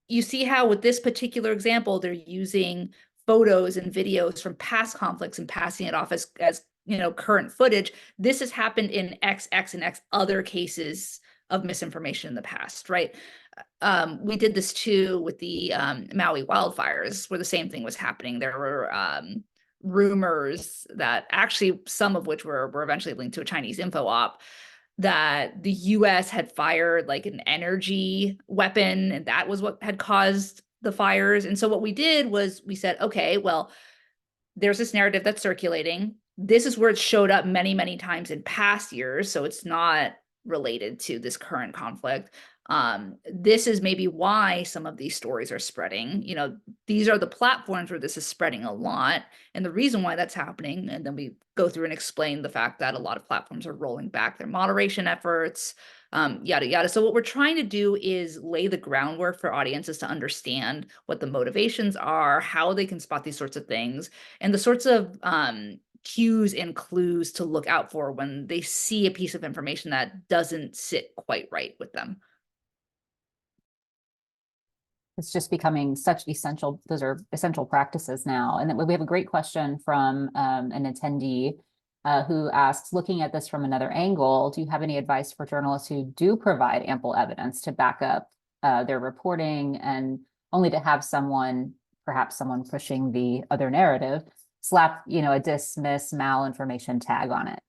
you see how with this particular example, they're using photos and videos from past conflicts and passing it off as current footage. This has happened in X and X other cases of misinformation in the past, right? We did this too with the Maui wildfires, where the same thing was happening. There were rumors that actually, some of which were eventually linked to a Chinese info op, that the US had fired like an energy weapon, and that was what had caused the fires. And so what we did was we said, okay, well, there's this narrative that's circulating. This is where it showed up many, many times in past years. So it's not related to this current conflict. This is maybe why some of these stories are spreading. These are the platforms where this is spreading a lot, and the reason why that's happening. And then we go through and explain the fact that a lot of platforms are rolling back their moderation efforts, yada, yada. So what we're trying to do is lay the groundwork for audiences to understand what the motivations are, how they can spot these sorts of things, and the sorts of cues and clues to look out for when they see a piece of information that doesn't sit quite right with them. It's just becoming such essential. Those are essential practices now. And then we have a great question from an attendee who asks, looking at this from another angle, do you have any advice for journalists who do provide ample evidence to back up their reporting, and only to have perhaps someone pushing the other narrative, slap, a dismiss malinformation tag on it?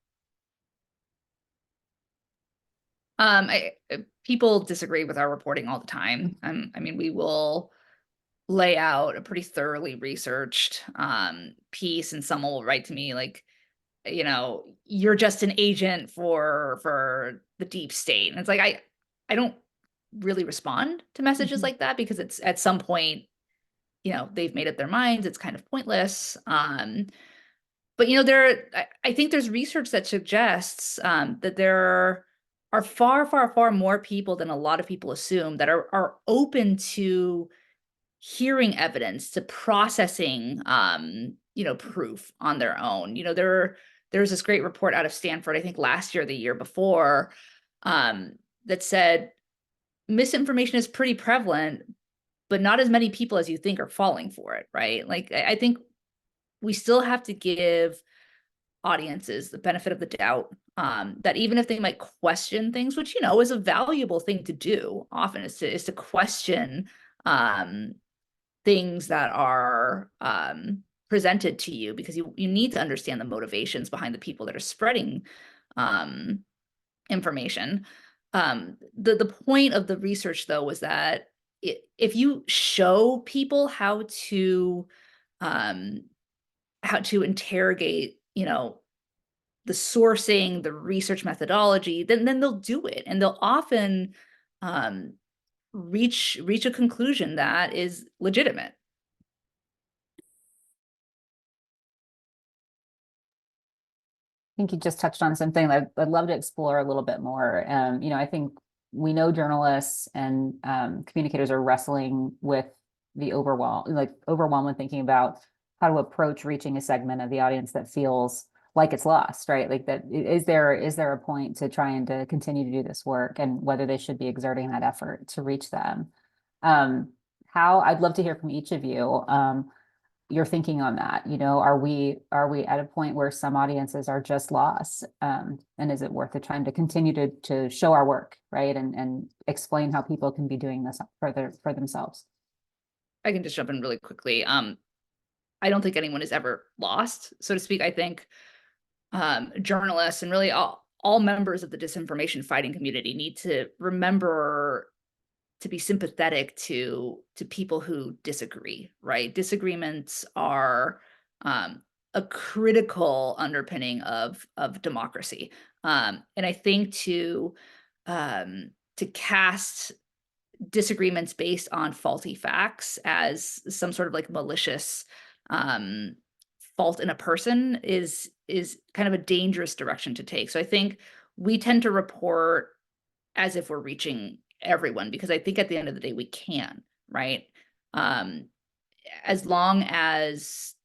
People disagree with our reporting all the time. We will lay out a pretty thoroughly researched piece, and someone will write to me like, you're just an agent for the deep state. And it's like, I don't really respond to messages like that, because it's at some point, they've made up their minds. It's kind of pointless. But I think there's research that suggests that there are far, far, far more people than a lot of people assume that are open to hearing evidence to processing, proof on their own. There's this great report out of Stanford, I think last year, or the year before, that said misinformation is pretty prevalent, but not as many people as you think are falling for it, right? Like, I think we still have to give audiences the benefit of the doubt, that even if they might question things, which, is a valuable thing to do often, is to question things that are presented to you, because you need to understand the motivations behind the people that are spreading information. The point of the research, though, was that if you show people how to interrogate, the sourcing, the research methodology, then they'll do it, and they'll often reach a conclusion that is legitimate. I think you just touched on something that I'd love to explore a little bit more. I think we know journalists and communicators are wrestling with the overwhelm when thinking about how to approach reaching a segment of the audience that feels like it's lost, right? Like, that is there a point to trying to continue to do this work, and whether they should be exerting that effort to reach them? I'd love to hear from each of you. Your thinking on that. Are we at a point where some audiences are just lost? And is it worth the time to continue to show our work, right? And explain how people can be doing this for themselves? I can just jump in really quickly. I don't think anyone is ever lost, so to speak. I think journalists and really all members of the disinformation fighting community need to remember to be sympathetic to people who disagree, right? Disagreements are a critical underpinning of democracy. And I think to cast disagreements based on faulty facts as some sort of like malicious fault in a person is kind of a dangerous direction to take. So I think we tend to report as if we're reaching everyone, because I think at the end of the day we can, right? As long as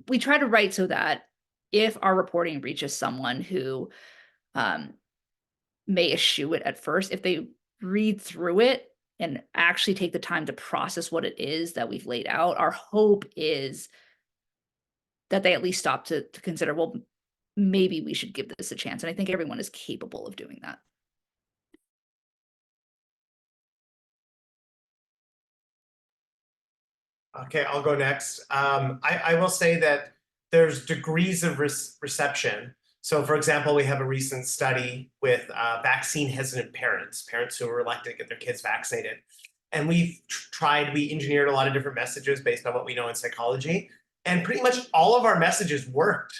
we try to write so that if our reporting reaches someone who may eschew it at first, if they read through it and actually take the time to process what it is that we've laid out, our hope is that they at least stop to consider, well, maybe we should give this a chance. And I think everyone is capable of doing that. Okay, I'll go next. I will say that there's degrees of reception. So, for example, we have a recent study with vaccine hesitant parents who were reluctant to get their kids vaccinated. And we engineered a lot of different messages based on what we know in psychology. And pretty much all of our messages worked,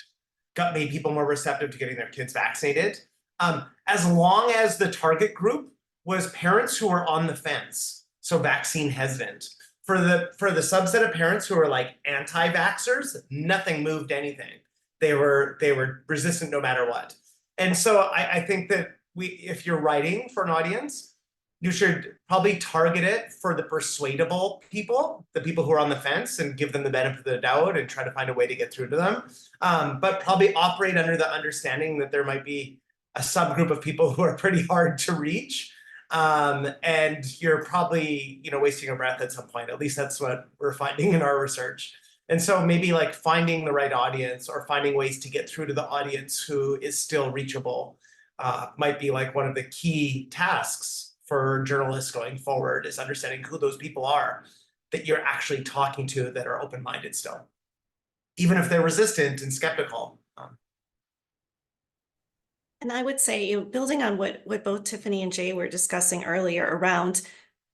made people more receptive to getting their kids vaccinated. As long as the target group was parents who were on the fence, so vaccine hesitant. For the subset of parents who are like anti-vaxxers, nothing moved anything. They were resistant no matter what. And so I think that if you're writing for an audience, you should probably target it for the persuadable people, the people who are on the fence, and give them the benefit of the doubt and try to find a way to get through to them. But probably operate under the understanding that there might be a subgroup of people who are pretty hard to reach. And you're probably, wasting your breath at some point. At least that's what we're finding in our research. And so maybe like finding the right audience or finding ways to get through to the audience who is still reachable might be like one of the key tasks for journalists going forward, is understanding who those people are that you're actually talking to that are open-minded still, even if they're resistant and skeptical. And I would say, building on what both Tiffany and Jay were discussing earlier around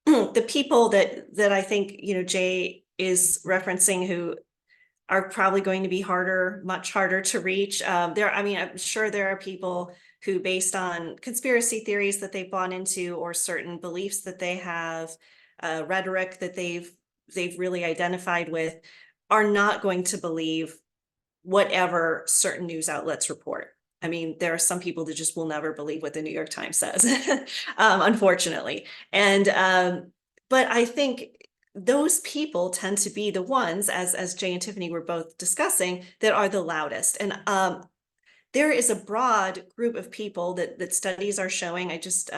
the people that I think, Jay is referencing, who are probably going to be much harder to reach. I'm sure there are people who, based on conspiracy theories that they've bought into, or certain beliefs that they have, rhetoric that they've really identified with, are not going to believe whatever certain news outlets report. I mean, there are some people that just will never believe what the New York Times says, unfortunately. And but I think those people tend to be the ones, as Jay and Tiffany were both discussing, that are the loudest. And there is a broad group of people that studies are showing. I just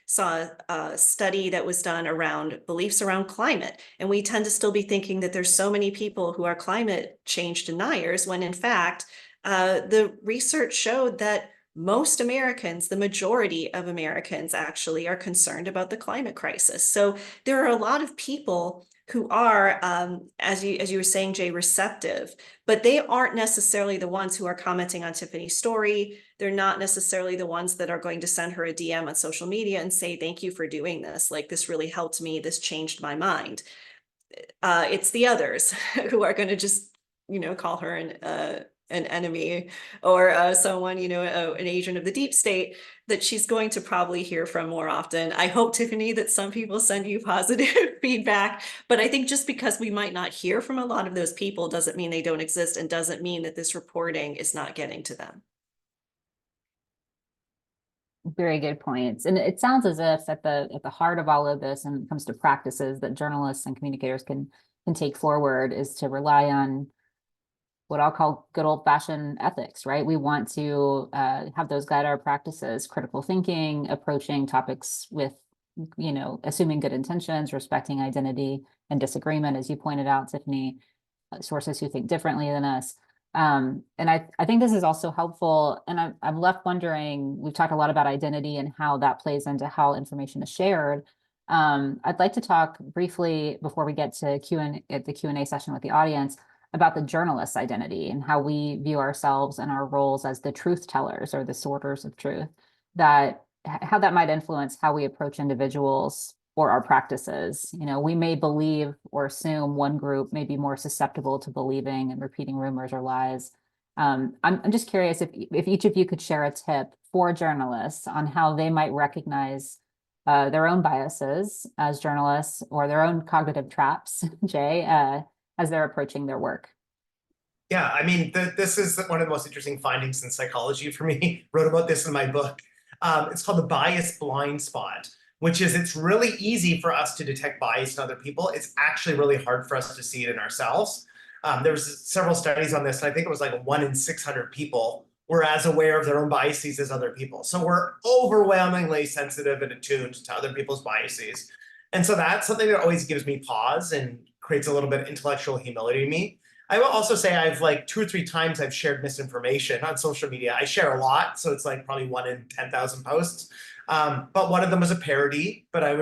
saw a study that was done around beliefs around climate, and we tend to still be thinking that there's so many people who are climate change deniers, when in fact, the research showed that most Americans, the majority of Americans actually, are concerned about the climate crisis. So there are a lot of people who are, as you were saying, Jay, receptive, but they aren't necessarily the ones who are commenting on Tiffany's story. They're not necessarily the ones that are going to send her a DM on social media and say, thank you for doing this. Like, this really helped me. This changed my mind. It's the others who are going to just, call her an enemy, or someone, an agent of the deep state, that she's going to probably hear from more often. I hope, Tiffany, that some people send you positive feedback, but I think just because we might not hear from a lot of those people doesn't mean they don't exist, and doesn't mean that this reporting is not getting to them. Very good points. And it sounds as if at the heart of all of this, and it comes to practices that journalists and communicators can take forward, is to rely on what I'll call good old-fashioned ethics, right? We want to have those guide our practices: critical thinking, approaching topics with, assuming good intentions, respecting identity and disagreement, as you pointed out, Tiffany, sources who think differently than us. And I think this is also helpful. And I'm left wondering, we've talked a lot about identity and how that plays into how information is shared. I'd like to talk briefly, before we get to the Q&A session with the audience, about the journalist's identity and how we view ourselves and our roles as the truth tellers, or the sorters of truth, how that might influence how we approach individuals or our practices. We may believe or assume one group may be more susceptible to believing and repeating rumors or lies. I'm just curious if each of you could share a tip for journalists on how they might recognize their own biases as journalists, or their own cognitive traps, Jay, as they're approaching their work. Yeah, I mean, this is one of the most interesting findings in psychology for me. Wrote about this in my book. It's called the bias blind spot, which is, it's really easy for us to detect bias in other people. It's actually really hard for us to see it in ourselves. There was several studies on this, and I think it was like 1 in 600 people were as aware of their own biases as other people. So we're overwhelmingly sensitive and attuned to other people's biases. And so that's something that always gives me pause and creates a little bit of intellectual humility in me. I will also say I've 2 or 3 times I've shared misinformation on social media. I share a lot, so it's probably 1 in 10,000 posts. But one of them was a parody, but I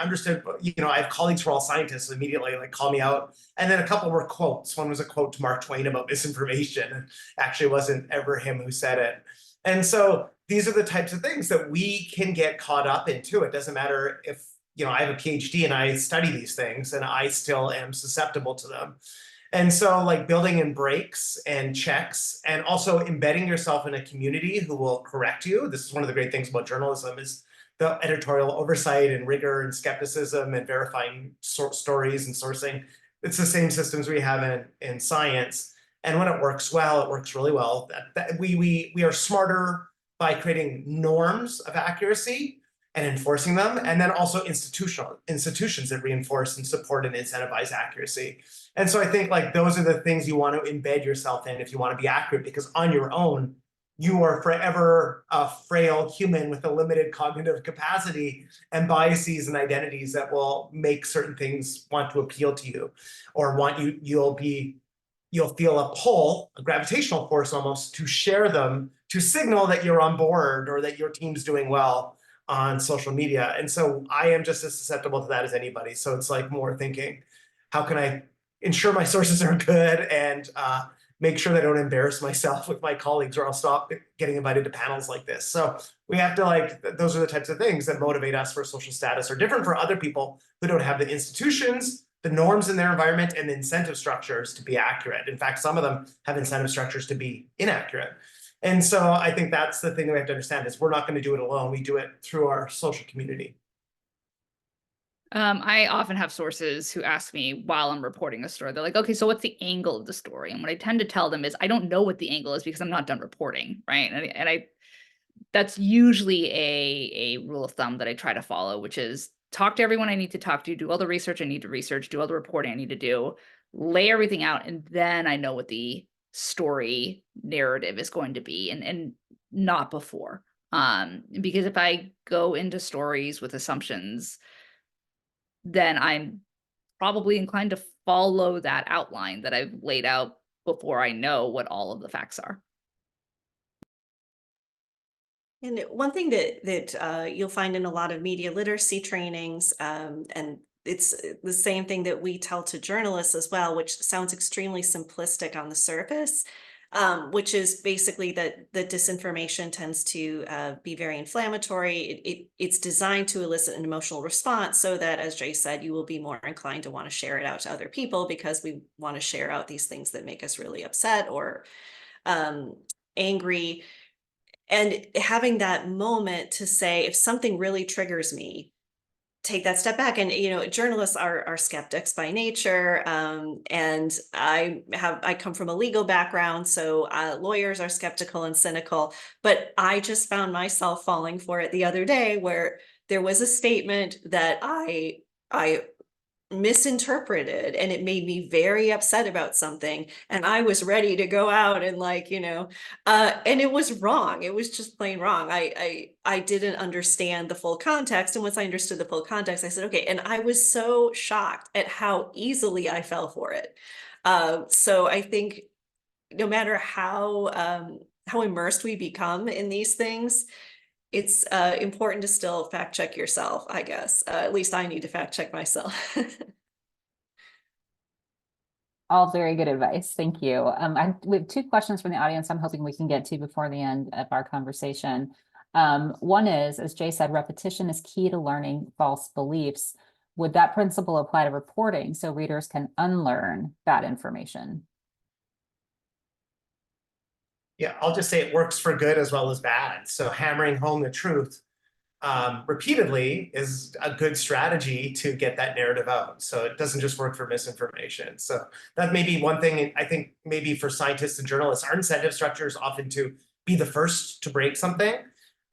understood, I have colleagues who are all scientists, who immediately call me out. And then a couple were quotes. One was a quote to Mark Twain about misinformation. And actually, it wasn't ever him who said it. And so these are the types of things that we can get caught up into. It doesn't matter if, I have a PhD and I study these things, and I still am susceptible to them. And so building in breaks and checks, and also embedding yourself in a community who will correct you. This is one of the great things about journalism, is the editorial oversight and rigor and skepticism and verifying stories and sourcing. It's the same systems we have in science. And when it works well, it works really well. We are smarter by creating norms of accuracy and enforcing them, and then also institutions that reinforce and support and incentivize accuracy. And so I think those are the things you want to embed yourself in if you want to be accurate, because on your own, you are forever a frail human with a limited cognitive capacity and biases and identities that will make certain things want to appeal to you, or you'll feel a pull, a gravitational force almost, to share them, to signal that you're on board or that your team's doing well on social media. And so I am just as susceptible to that as anybody. So it's more thinking, how can I ensure my sources are good, and make sure that I don't embarrass myself with my colleagues, or I'll stop getting invited to panels like this. So we have to those are the types of things that motivate us for social status, are different for other people who don't have the institutions, the norms in their environment, and the incentive structures to be accurate. In fact, some of them have incentive structures to be inaccurate. And so I think that's the thing that we have to understand, is we're not going to do it alone. We do it through our social community. I often have sources who ask me while I'm reporting a story, they're like, okay, so what's the angle of the story? And what I tend to tell them is, I don't know what the angle is because I'm not done reporting, right? And that's usually a rule of thumb that I try to follow, which is, talk to everyone I need to talk to, do all the research I need to research, do all the reporting I need to do, lay everything out, and then I know what the story narrative is going to be, and not before. Because if I go into stories with assumptions, then I'm probably inclined to follow that outline that I've laid out before I know what all of the facts are. And one thing that you'll find in a lot of media literacy trainings, and it's the same thing that we tell to journalists as well, which sounds extremely simplistic on the surface, which is basically that the disinformation tends to be very inflammatory. It's designed to elicit an emotional response so that, as Jay said, you will be more inclined to want to share it out to other people because we want to share out these things that make us really upset or angry. And having that moment to say, if something really triggers me, take that step back. And journalists are skeptics by nature, and I come from a legal background, so lawyers are skeptical and cynical. But I just found myself falling for it the other day, where there was a statement that I misinterpreted, and it made me very upset about something, and I was ready to go out and and it was wrong. It was just plain wrong. I didn't understand the full context, and once I understood the full context, I said okay, and I was so shocked at how easily I fell for it. So I think no matter how immersed we become in these things, it's important to still fact check yourself, I guess. At least I need to fact check myself. All very good advice. Thank you. We have two questions from the audience I'm hoping we can get to before the end of our conversation. One is, as Jay said, repetition is key to learning false beliefs. Would that principle apply to reporting so readers can unlearn bad information? Yeah, I'll just say it works for good as well as bad. So hammering home the truth repeatedly is a good strategy to get that narrative out. So it doesn't just work for misinformation. So that may be one thing. I think maybe for scientists and journalists, our incentive structure is often to be the first to break something.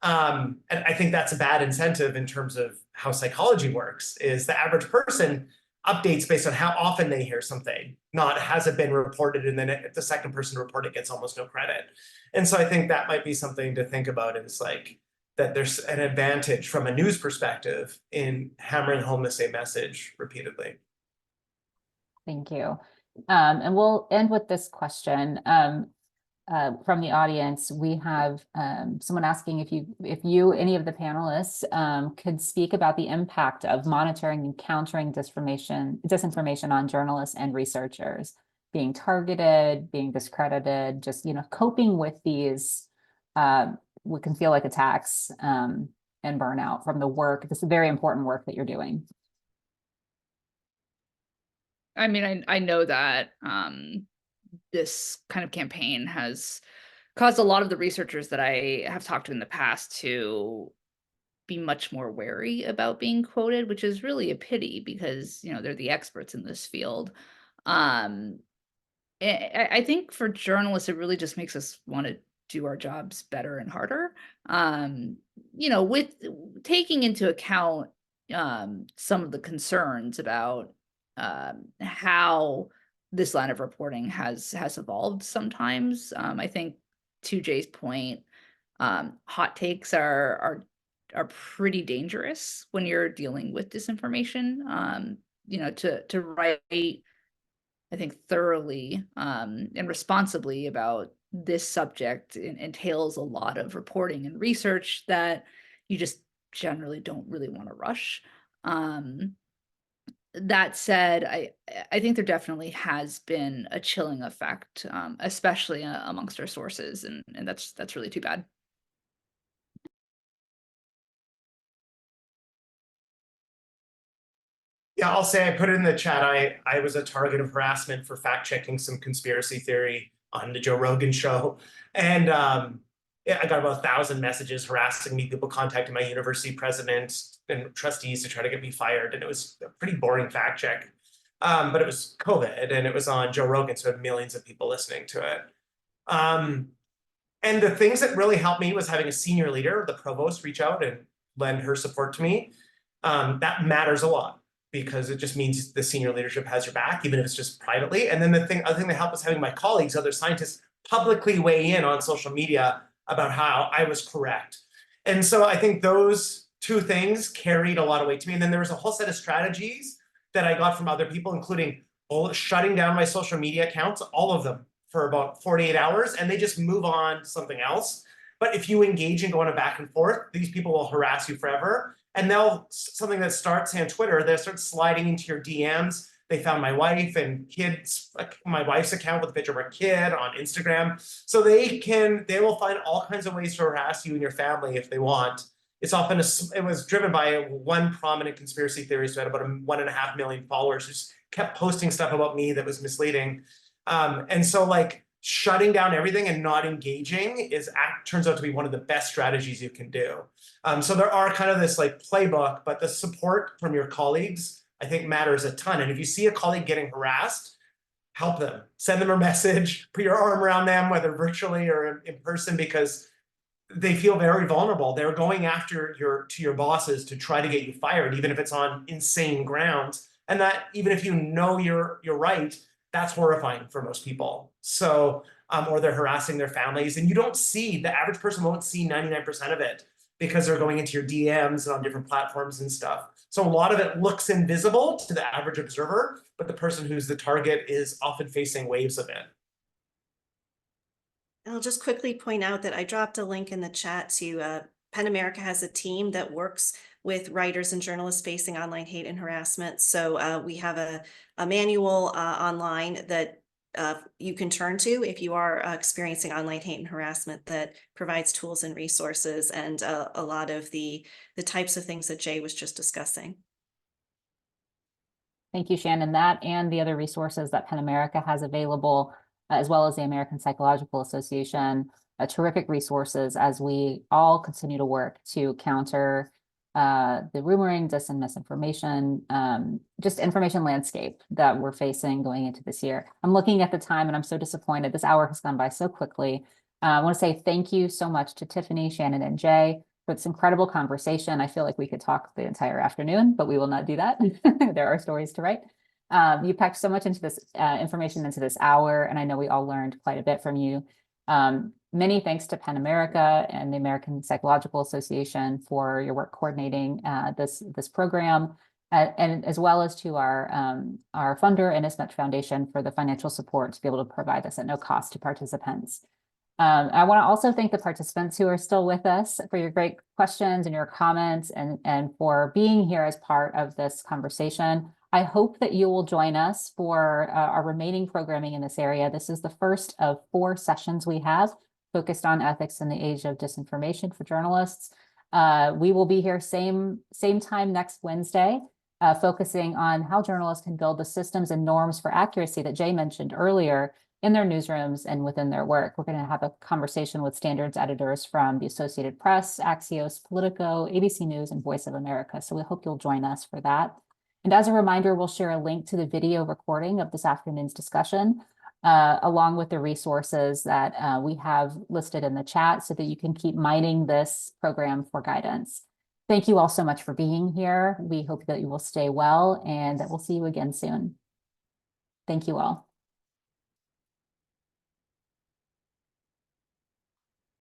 And I think that's a bad incentive in terms of how psychology works, is the average person updates based on how often they hear something, not has it been reported, and then if the second person to report it gets almost no credit. And so I think that might be something to think about, is like that there's an advantage from a news perspective in hammering home the same message repeatedly. Thank you. And we'll end with this question from the audience. We have someone asking if you, any of the panelists, could speak about the impact of monitoring and countering disinformation on journalists and researchers, being targeted, being discredited, just coping with these what can feel like attacks and burnout from the work, this very important work that you're doing. I mean, I know that this kind of campaign has caused a lot of the researchers that I have talked to in the past to be much more wary about being quoted, which is really a pity because, they're the experts in this field. I think for journalists, it really just makes us want to do our jobs better and harder. With taking into account some of the concerns about how this line of reporting has evolved sometimes. I think, to Jay's point, hot takes are pretty dangerous when you're dealing with disinformation. To write, I think, thoroughly and responsibly about this subject entails a lot of reporting and research that you just generally don't really want to rush. That said, I think there definitely has been a chilling effect, especially amongst our sources, and that's really too bad. Yeah, I'll say, I put it in the chat, I was a target of harassment for fact checking some conspiracy theory on the Joe Rogan show. And yeah, I got about 1,000 messages harassing me, people contacting my university president and trustees to try to get me fired. And it was a pretty boring fact check. But it was COVID and it was on Joe Rogan, so it had millions of people listening to it. And the things that really helped me was having a senior leader, the provost, reach out and lend her support to me. that matters a lot because it just means the senior leadership has your back, even if it's just privately. And then other thing that helped is having my colleagues, other scientists, publicly weigh in on social media about how I was correct. And so I think those two things carried a lot of weight to me. And then there was a whole set of strategies that I got from other people, including shutting down my social media accounts, all of them, for about 48 hours, and they just move on to something else. But if you engage and go on a back and forth, these people will harass you forever. And something that starts on Twitter, they start sliding into your DMs. They found my wife and kids, like my wife's account with a picture of her kid on Instagram. So they will find all kinds of ways to harass you and your family if they want. It's often, it was driven by one prominent conspiracy theorist who had about 1.5 million followers, who just kept posting stuff about me that was misleading. And so like shutting down everything and not engaging turns out to be one of the best strategies you can do. So there are kind of this like playbook, but the support from your colleagues, I think, matters a ton. And if you see a colleague getting harassed, help them, send them a message, put your arm around them, whether virtually or in person, because they feel very vulnerable. They're going after your bosses to try to get you fired, even if it's on insane grounds. And that, even if you know you're right, that's horrifying for most people. So, or they're harassing their families, and the average person won't see 99% of it because they're going into your DMs and on different platforms and stuff. So a lot of it looks invisible to the average observer, but the person who's the target is often facing waves of it. I'll just quickly point out that I dropped a link in the chat to PEN America has a team that works with writers and journalists facing online hate and harassment. So we have a manual online that you can turn to if you are experiencing online hate and harassment, that provides tools and resources and a lot of the types of things that Jay was just discussing. Thank you, Shannon. That and the other resources that PEN America has available, as well as the American Psychological Association, terrific resources as we all continue to work to counter the rumoring, dis and misinformation, just information landscape that we're facing going into this year. I'm looking at the time and I'm so disappointed. This hour has gone by so quickly. I want to say thank you so much to Tiffany, Shannon, and Jay for this incredible conversation. I feel like we could talk the entire afternoon, but we will not do that. There are stories to write. You packed so much into this information into this hour, and I know we all learned quite a bit from you. Many thanks to PEN America and the American Psychological Association for your work coordinating this program, and as well as to our funder, Innismet Foundation, for the financial support to be able to provide this at no cost to participants. I want to also thank the participants who are still with us for your great questions and your comments, and for being here as part of this conversation. I hope that you will join us for our remaining programming in this area. This is the first of 4 sessions we have focused on ethics in the age of disinformation for journalists. We will be here same time next Wednesday, focusing on how journalists can build the systems and norms for accuracy that Jay mentioned earlier in their newsrooms and within their work. We're going to have a conversation with standards editors from the Associated Press, Axios, Politico, ABC News, and Voice of America. So we hope you'll join us for that. And as a reminder, we'll share a link to the video recording of this afternoon's discussion, along with the resources that we have listed in the chat, so that you can keep mining this program for guidance. Thank you all so much for being here. We hope that you will stay well, and that we'll see you again soon. Thank you all.